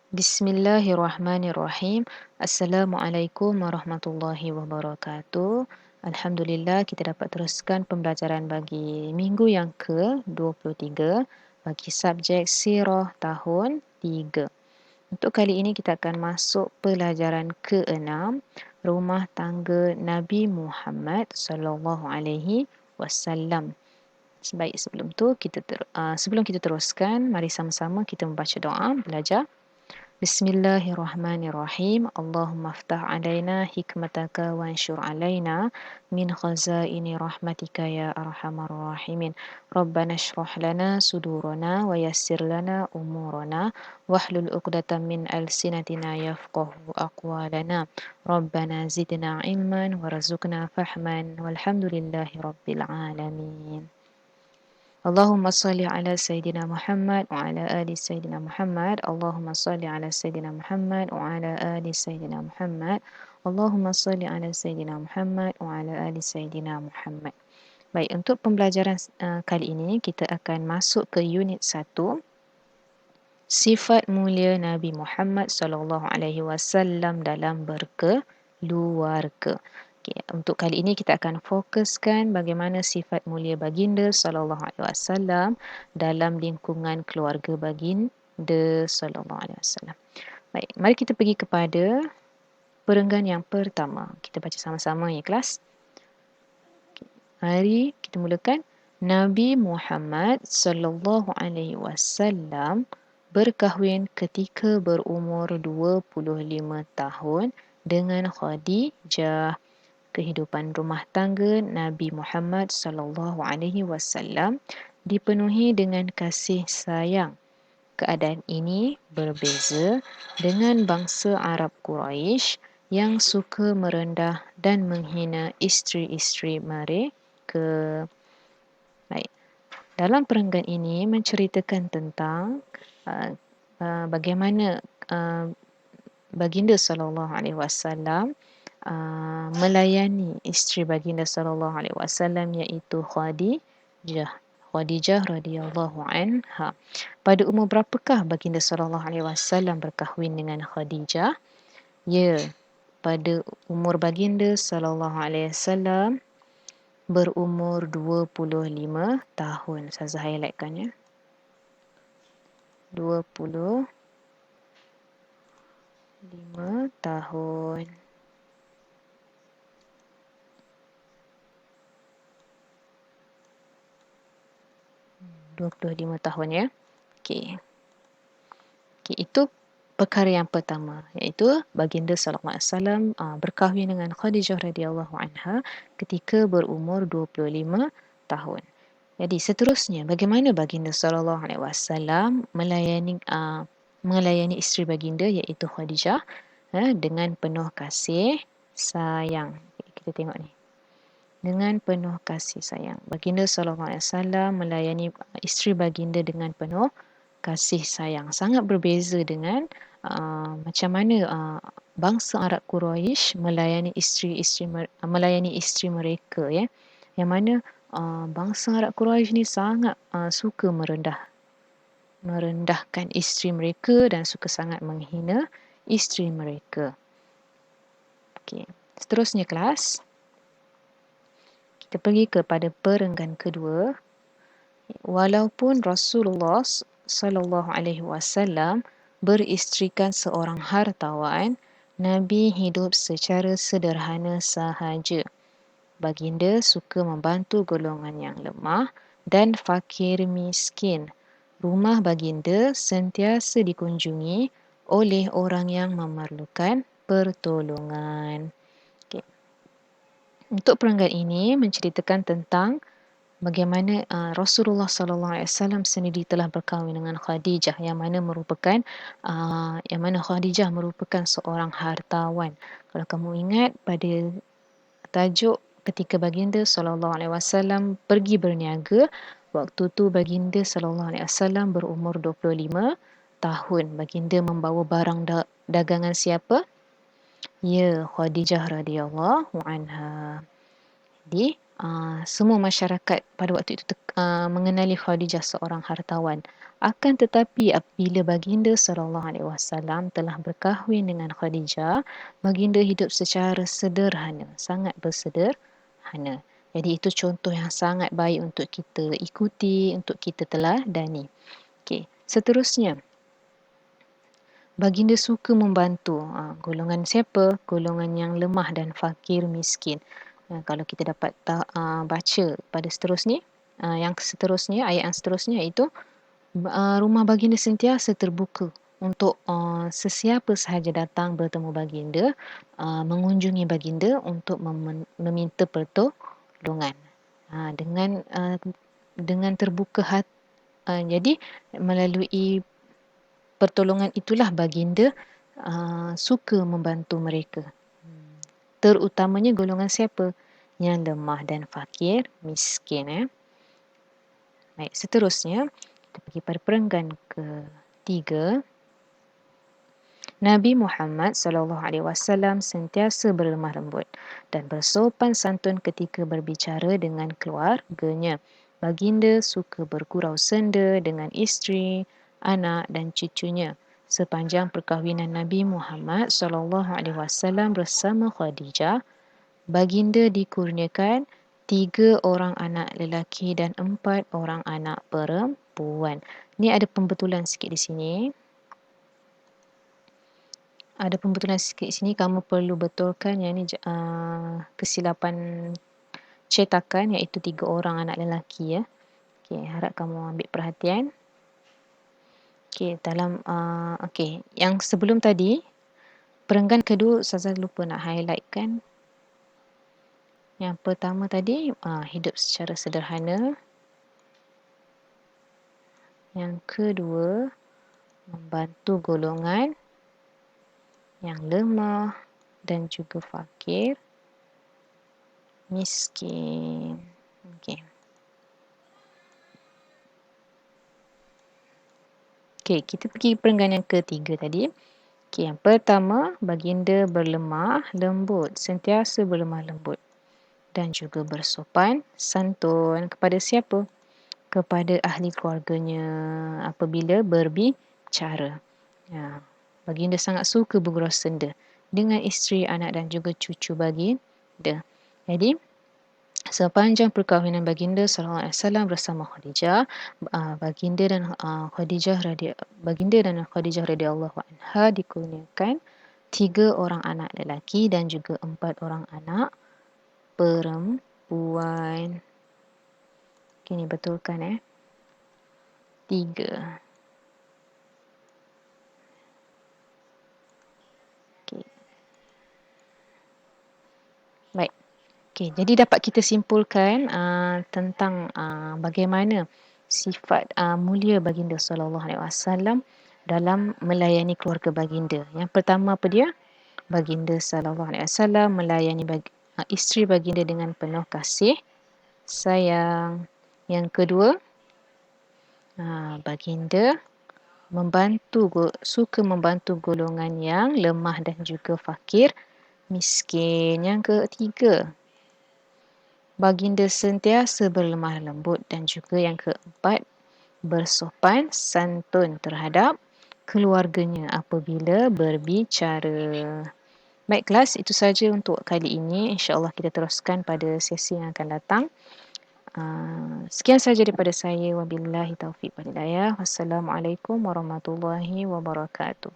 Bismillahirrahmanirrahim. Assalamualaikum warahmatullahi wabarakatuh. Alhamdulillah kita dapat teruskan pembelajaran bagi minggu yang ke-23 bagi subjek Sirah tahun 3. Untuk kali ini kita akan masuk pelajaran ke-6, Rumah Tangga Nabi Muhammad sallallahu alaihi wasallam. Baik, sebelum kita teruskan, mari sama-sama kita membaca doa belajar. Bismillahirrahmanirrahim. Allahumma aftah alaina hikmataka wa anshur alaina min khazaini rahmatika ya arhamar rahimin. Rabbana shrah lana sudurana wa yassir lana umurana wahlul uqdatan min alsinatina yafqahu aqwalana. Rabbana zidna ilman warzuqna fahman walhamdulillahi rabbil alamin. اللهم صل على سيدنا محمد وعلى آل سيدنا محمد. اللهم صل على سيدنا محمد وعلى آل سيدنا محمد. اللهم صل على سيدنا محمد وعلى آل سيدنا محمد. Baik, untuk pembelajaran kali ini kita akan masuk ke unit 1, sifat mulia Nabi Muhammad sallallahu alaihi wasallam dalam berkeluarga. Okay, untuk kali ini kita akan fokuskan bagaimana sifat mulia baginda sallallahu alaihi wasallam dalam lingkungan keluarga baginda sallallahu alaihi wasallam. Baik, mari kita pergi kepada perenggan yang pertama. Kita baca sama-sama ya kelas. Mari kita mulakan. Nabi Muhammad sallallahu alaihi wasallam berkahwin ketika berumur 25 tahun dengan Khadijah. Kehidupan rumah tangga Nabi Muhammad sallallahu alaihi wasallam dipenuhi dengan kasih sayang. Keadaan ini berbeza dengan bangsa Arab Quraisy yang suka merendah dan menghina isteri-isteri mereka. Baik. Dalam perenggan ini menceritakan tentang bagaimana baginda sallallahu alaihi wasallam melayani isteri baginda sallallahu alaihi wasallam iaitu Khadijah radhiyallahu anha. Pada umur berapakah baginda sallallahu alaihi wasallam berkahwin dengan Khadijah? Ya, pada umur baginda sallallahu alaihi wasallam berumur 25 tahun. Saya highlightkan ya. 25 tahun. 25 tahun ya. Okey. Okey, itu perkara yang pertama, iaitu baginda sallallahu alaihi wasallam berkahwin dengan Khadijah radhiyallahu anha ketika berumur 25 tahun. Jadi seterusnya, bagaimana baginda sallallahu alaihi wasallam melayani isteri baginda iaitu Khadijah dengan penuh kasih sayang. Kita tengok ni. Dengan penuh kasih sayang. Baginda sallallahu alaihi wasallam melayani isteri baginda dengan penuh kasih sayang. Sangat berbeza dengan macam mana bangsa Arab Quraisy melayani isteri mereka ya. Yang mana bangsa Arab Quraisy ni sangat suka merendahkan isteri mereka dan suka sangat menghina isteri mereka. Okey, seterusnya kelas. Kita pergi kepada perenggan kedua. Walaupun Rasulullah sallallahu alaihi wasallam beristrikan seorang hartawan, Nabi hidup secara sederhana sahaja. Baginda suka membantu golongan yang lemah dan fakir miskin. Rumah baginda sentiasa dikunjungi oleh orang yang memerlukan pertolongan. Okay. Untuk perenggan ini menceritakan tentang bagaimana Rasulullah sallallahu alaihi wasallam sendiri telah berkahwin dengan Khadijah yang mana Khadijah merupakan seorang hartawan. Kalau kamu ingat pada tajuk ketika baginda sallallahu alaihi wasallam pergi berniaga, waktu tu baginda sallallahu alaihi wasallam berumur 25 tahun. Baginda membawa barang dagangan siapa? Ya, Khadijah radhiyallahu anha. Jadi semua masyarakat pada waktu itu mengenali Khadijah seorang hartawan. Akan tetapi apabila baginda sallallahu alaihi wasallam telah berkahwin dengan Khadijah, baginda hidup secara sederhana, sangat bersederhana. Jadi itu contoh yang sangat baik untuk kita ikuti, untuk kita teladani. Okey, seterusnya baginda suka membantu golongan siapa? Golongan yang lemah dan fakir miskin. Kalau kita dapat baca pada seterusnya, yang seterusnya, ayat yang seterusnya itu rumah baginda sentiasa terbuka untuk sesiapa sahaja datang bertemu baginda, mengunjungi baginda untuk meminta pertolongan. Dengan terbuka hati. Jadi melalui pertolongan itulah baginda suka membantu mereka. Terutamanya golongan siapa? Yang lemah dan fakir, miskin. Baik, seterusnya kita pergi pada perenggan ketiga. Nabi Muhammad SAW sentiasa berlemah lembut dan bersopan santun ketika berbicara dengan keluarganya. Baginda suka bergurau senda dengan isteri, anak dan cucunya. Sepanjang perkahwinan Nabi Muhammad SAW bersama Khadijah, baginda dikurniakan 3 orang anak lelaki dan 4 orang anak perempuan. Ni ada pembetulan sikit di sini. Ada pembetulan sikit di sini, kamu perlu betulkan yang ni kesilapan cetakan, iaitu 3 orang anak lelaki ya. Okey, harap kamu ambil perhatian. Okey, okey, yang sebelum tadi perenggan kedua Ustazah lupa nak highlight kan. Yang pertama tadi hidup secara sederhana. Yang kedua membantu golongan yang lemah dan juga fakir, miskin. Okey. Okey, kita pergi perenggan yang ketiga tadi. Okey, yang pertama, baginda berlemah lembut, sentiasa berlemah lembut dan juga bersopan santun kepada siapa? Kepada ahli keluarganya apabila berbicara. Baginda sangat suka bergurau senda dengan isteri, anak dan juga cucu baginda. Jadi sepanjang perkahwinan baginda SAW bersama Khadijah, baginda dan Khadijah radhiyallahu anha dikurniakan 3 orang anak lelaki dan juga 4 orang anak perempuan. Ini betulkan 3. Okay. Baik. Okay, jadi dapat kita simpulkan tentang bagaimana sifat mulia baginda SAW dalam melayani keluarga baginda. Yang pertama apa dia? Baginda SAW melayani isteri baginda dengan penuh kasih sayang. Yang kedua, baginda suka membantu golongan yang lemah dan juga fakir, miskin. Yang ketiga, baginda sentiasa berlemah lembut dan juga yang keempat, bersopan santun terhadap keluarganya apabila berbicara. Baik kelas, itu saja untuk kali ini. InsyaAllah kita teruskan pada sesi yang akan datang. Sekian saja daripada saya. Wabillahi taufiq wal hidayah. Wassalamualaikum warahmatullahi wabarakatuh.